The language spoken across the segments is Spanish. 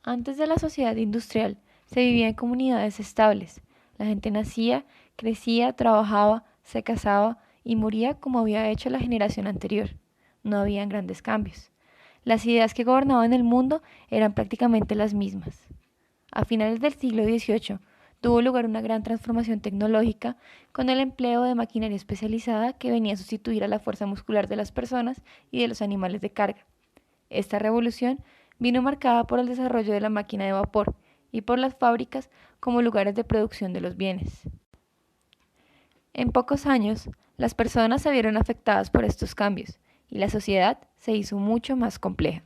Antes de la sociedad industrial, se vivía en comunidades estables. La gente nacía, crecía, trabajaba, se casaba y moría como había hecho la generación anterior. No habían grandes cambios. Las ideas que gobernaban el mundo eran prácticamente las mismas. A finales del siglo XVIII tuvo lugar una gran transformación tecnológica con el empleo de maquinaria especializada que venía a sustituir a la fuerza muscular de las personas y de los animales de carga. Esta revolución vino marcada por el desarrollo de la máquina de vapor y por las fábricas como lugares de producción de los bienes. En pocos años, las personas se vieron afectadas por estos cambios y la sociedad se hizo mucho más compleja.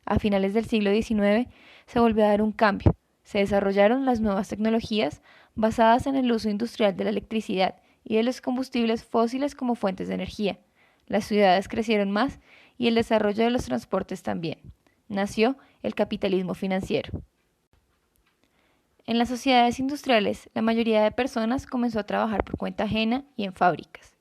A finales del siglo XIX se volvió a dar un cambio. Se desarrollaron las nuevas tecnologías basadas en el uso industrial de la electricidad y de los combustibles fósiles como fuentes de energía. Las ciudades crecieron más y el desarrollo de los transportes también. Nació el capitalismo financiero. En las sociedades industriales, la mayoría de personas comenzó a trabajar por cuenta ajena y en fábricas.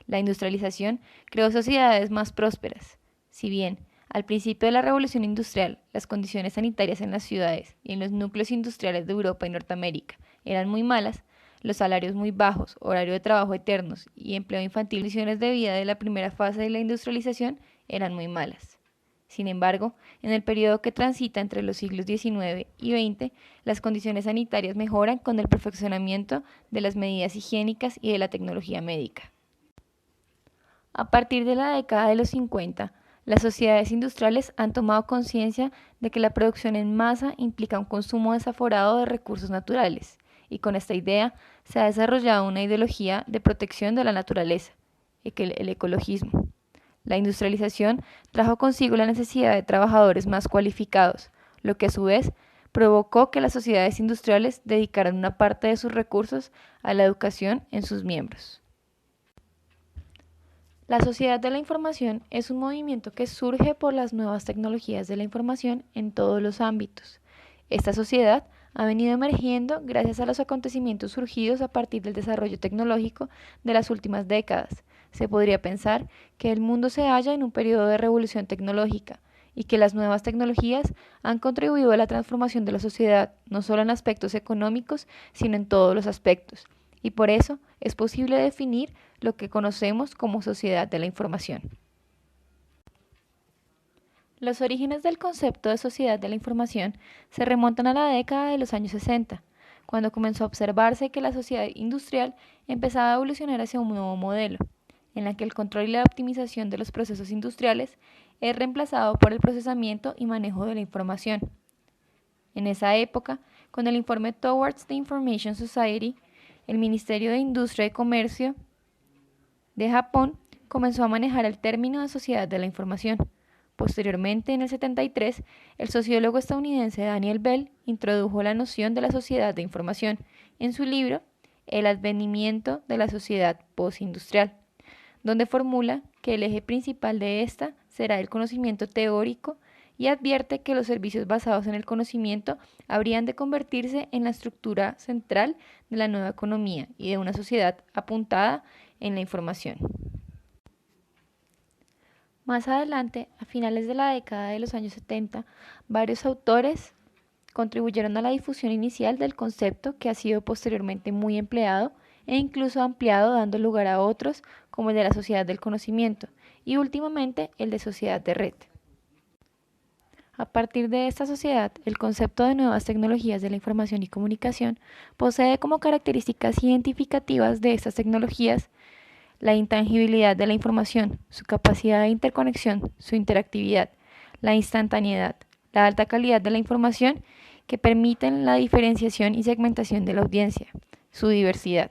La industrialización creó sociedades más prósperas. Si bien, al principio de la revolución industrial, las condiciones sanitarias en las ciudades y en los núcleos industriales de Europa y Norteamérica eran muy malas, los salarios muy bajos, horario de trabajo eternos y empleo infantil, condiciones de vida de la primera fase de la industrialización eran muy malas. Sin embargo, en el periodo que transita entre los siglos XIX y XX, las condiciones sanitarias mejoran con el perfeccionamiento de las medidas higiénicas y de la tecnología médica. A partir de la década de los 50, las sociedades industriales han tomado conciencia de que la producción en masa implica un consumo desaforado de recursos naturales, y con esta idea se ha desarrollado una ideología de protección de la naturaleza, el ecologismo. La industrialización trajo consigo la necesidad de trabajadores más cualificados, lo que a su vez provocó que las sociedades industriales dedicaran una parte de sus recursos a la educación en sus miembros. La sociedad de la información es un movimiento que surge por las nuevas tecnologías de la información en todos los ámbitos. Esta sociedad ha venido emergiendo gracias a los acontecimientos surgidos a partir del desarrollo tecnológico de las últimas décadas. Se podría pensar que el mundo se halla en un periodo de revolución tecnológica y que las nuevas tecnologías han contribuido a la transformación de la sociedad, no solo en aspectos económicos, sino en todos los aspectos. Y por eso es posible definir lo que conocemos como sociedad de la información. Los orígenes del concepto de sociedad de la información se remontan a la década de los años 60, cuando comenzó a observarse que la sociedad industrial empezaba a evolucionar hacia un nuevo modelo, en la que el control y la optimización de los procesos industriales es reemplazado por el procesamiento y manejo de la información. En esa época, con el informe Towards the Information Society, el Ministerio de Industria y Comercio de Japón comenzó a manejar el término de sociedad de la información. Posteriormente, en el 73, el sociólogo estadounidense Daniel Bell introdujo la noción de la sociedad de información en su libro El advenimiento de la sociedad postindustrial, donde formula que el eje principal de esta será el conocimiento teórico y advierte que los servicios basados en el conocimiento habrían de convertirse en la estructura central de la nueva economía y de una sociedad apuntada en la información. Más adelante, a finales de la década de los años 70, varios autores contribuyeron a la difusión inicial del concepto que ha sido posteriormente muy empleado e incluso ampliado dando lugar a otros como el de la sociedad del conocimiento y últimamente el de sociedad de red. A partir de esta sociedad, el concepto de nuevas tecnologías de la información y comunicación posee como características identificativas de estas tecnologías la intangibilidad de la información, su capacidad de interconexión, su interactividad, la instantaneidad, la alta calidad de la información que permiten la diferenciación y segmentación de la audiencia, su diversidad.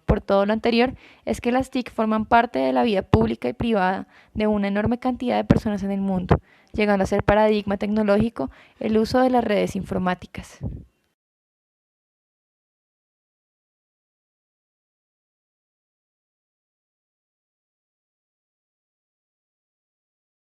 Por todo lo anterior, es que las TIC forman parte de la vida pública y privada de una enorme cantidad de personas en el mundo, llegando a ser paradigma tecnológico el uso de las redes informáticas.